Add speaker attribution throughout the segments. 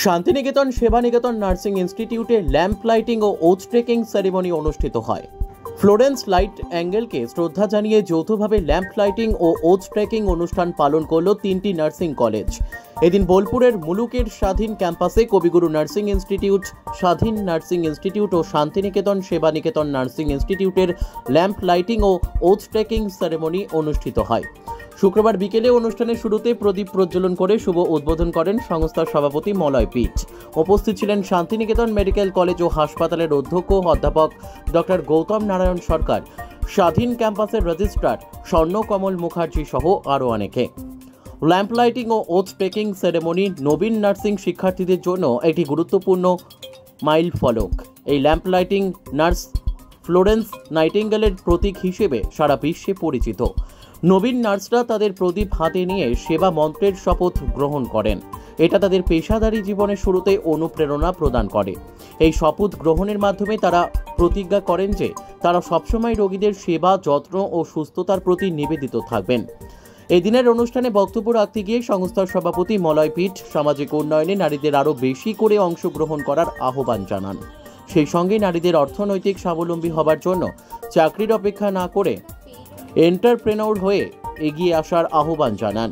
Speaker 1: Santiniketan Sebaniketan nursing ইনস্টিটিউটে lamp lighting ও oath taking ceremony অনুষ্ঠিত হয়। ফ্লোরেন্স লাইট অ্যাঙ্গেলকে শ্রদ্ধা জানিয়ে যৌথভাবে ল্যাম্প লাইটিং ও ওথ ট্রেকিং অনুষ্ঠান পালন করল তিনটি নার্সিং কলেজ। এদিন বোলপুরের মুলুকের স্বাধীন ক্যাম্পাসে কবিগুরু নার্সিং ইনস্টিটিউট, স্বাধীন নার্সিং ইনস্টিটিউট ও শান্তিনিকেতন সেবানিকেতন নার্সিং ইনস্টিটিউটের ল্যাম্প লাইটিং ও ওথ ট্রেকিং সেরিমনি অনুষ্ঠিত হয়। শুক্রবার বিকেলে অনুষ্ঠানের শুরুতে প্রদীপ প্রজ্বলন করে শুভ উদ্বোধন করেন সংস্থার সভাপতি মলয় পিঠ। উপস্থিত ছিলেন শান্তিনিকেতন মেডিকেল কলেজ ও হাসপাতালের অধ্যক্ষ অধ্যাপক ডক্টর গৌতম নারায়ণ সরকার, স্বাধীন ক্যাম্পাসের রেজিস্ট্রার স্বর্ণকমল মুখার্জি সহ আরও অনেকে। ল্যাম্প লাইটিং ও ওথ টেকিং সেরেমনি নবীন নার্সিং শিক্ষার্থীদের জন্য একটি গুরুত্বপূর্ণ মাইল ফলক। এই ল্যাম্প লাইটিং নার্স ফ্লোরেন্স নাইটিঙ্গেলের প্রতীক হিসেবে সারা বিশ্বে পরিচিত। নবীন নার্সরা তাদের প্রদীপ হাতে নিয়ে সেবা মন্ত্রের শপথ গ্রহণ করেন। এটা তাদের পেশাদারী জীবনের শুরুতে অনুপ্রেরণা প্রদান করে। এই শপথ গ্রহণের মাধ্যমে তারা প্রতিজ্ঞা করেন যে তারা সবসময় রোগীদের সেবা, যত্ন ও সুস্থতার প্রতি নিবেদিত থাকবেন। এই দিনের অনুষ্ঠানে বক্তব্য রাখতে গিয়ে সংস্থার সভাপতি মলয় পিঠ সামাজিক উন্নয়নে নারীদের আরও বেশি করে অংশগ্রহণ করার আহ্বান জানান। সেই সঙ্গে নারীদের অর্থনৈতিক স্বাবলম্বী হবার জন্য চাকরির অপেক্ষা না করে এন্টারপ্রেনর হয়ে এগিয়ে আসার আহ্বান জানান।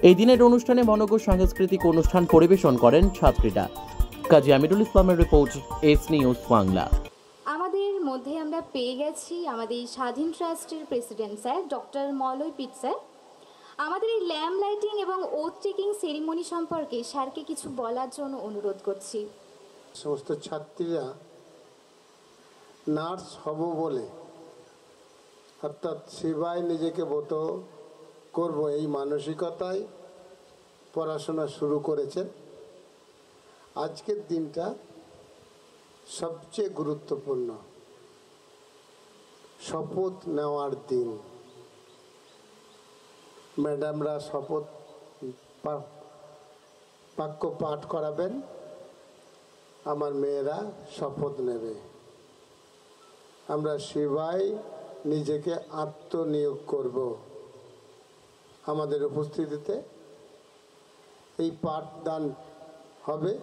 Speaker 1: এই দিনের অনুষ্ঠানে মনোজ্ঞ সাংস্কৃতিক অনুষ্ঠান পরিবেশন করেন ছাত্রীরা। কাজী আমিরুল ইসলামের রিপোর্ট, এস নিউজ বাংলা।
Speaker 2: আমাদের মধ্যে আমরা পেয়ে গেছি আমাদের স্বাধীন ট্রাস্টের প্রেসিডেন্ট স্যার ডক্টর মলয় পিঠ স্যার। আমাদের এই ল্যাম্প লাইটিং এবং ওথ টেকিং সেরিমনি সম্পর্কে স্যারকে কিছু বলার জন্য অনুরোধ করছি।
Speaker 3: সমস্ত ছাত্রীরা নার্স হব বলে, অর্থাৎ সেবায় নিজেকে ব্রত করব এই মানসিকতায় পড়াশোনা শুরু করেছেন। আজকের দিনটা সবচেয়ে গুরুত্বপূর্ণ, শপথ নেওয়ার দিন। ম্যাডামরা শপথ বাক্য পাঠ করাবেন, আমার মেয়েরা শপথ নেবে। আমরা সেবায় নিজেকে আত্মনিয়োগ করব। আমাদের উপস্থিতিতে এই পাঠদান হবে।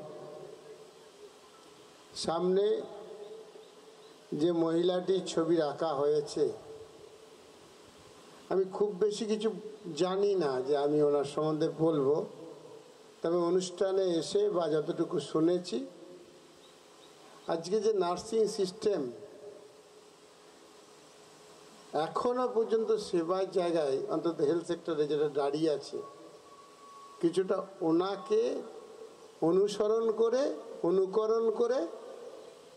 Speaker 3: সামনে যে মহিলাটির ছবি রাখা হয়েছে, আমি খুব বেশি কিছু জানি না যে আমি ওনার সম্বন্ধে বলবো, তবে অনুষ্ঠানে এসে বা যতটুকু শুনেছি, আজকে যে নার্সিং সিস্টেম এখনো পর্যন্ত সেবার জায়গায়, অন্তত হেলথ সেক্টরে যেটা দাঁড়িয়ে আছে, কিছুটা ওনাকে অনুসরণ করে, অনুকরণ করে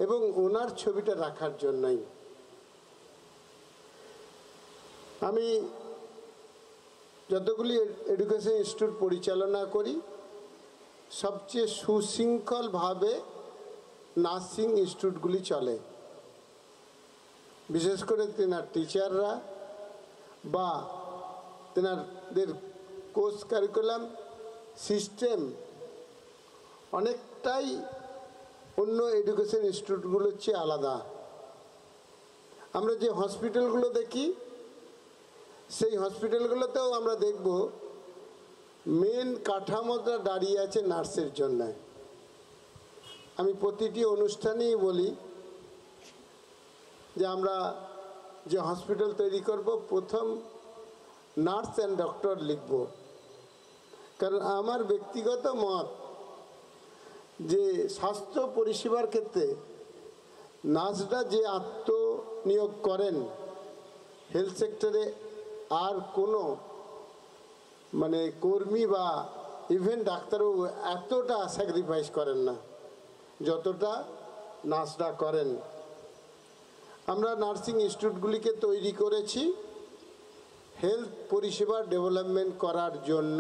Speaker 3: এবং ওনার ছবিটা রাখার জন্যই। আমি যতগুলি এডুকেশন ইনস্টিটিউট পরিচালনা করি, সবচেয়ে সুশৃঙ্খলভাবে নার্সিং ইনস্টিটিউটগুলি চলে। বিশেষ করে তেনার টিচাররা বা তেনাদের কোর্স কারিকুলাম সিস্টেম অনেকটাই অন্য এডুকেশন ইনস্টিটিউটগুলোর চেয়ে আলাদা। আমরা যে হসপিটালগুলো দেখি, সেই হসপিটালগুলোতেও আমরা দেখব মেন কাঠামোটা দাঁড়িয়ে আছে নার্সের জন্য। আমি প্রতিটি অনুষ্ঠানেই বলি যে আমরা যে হসপিটাল তৈরি করব, প্রথম নার্স অ্যান্ড ডক্টর লিখব। কারণ আমার ব্যক্তিগত মত যে স্বাস্থ্য পরিষেবার ক্ষেত্রে নার্সরা যে আত্মনিয়োগ করেন, হেলথ সেক্টরে আর কোনো কর্মী বা ইভেন ডাক্তারবাবু এতটা স্যাক্রিফাইস করেন না যতটা নার্সরা করেন। আমরা নার্সিং ইনস্টিটিউটগুলিকে তৈরি করেছি হেলথ পরিষেবা ডেভেলপমেন্ট করার জন্য।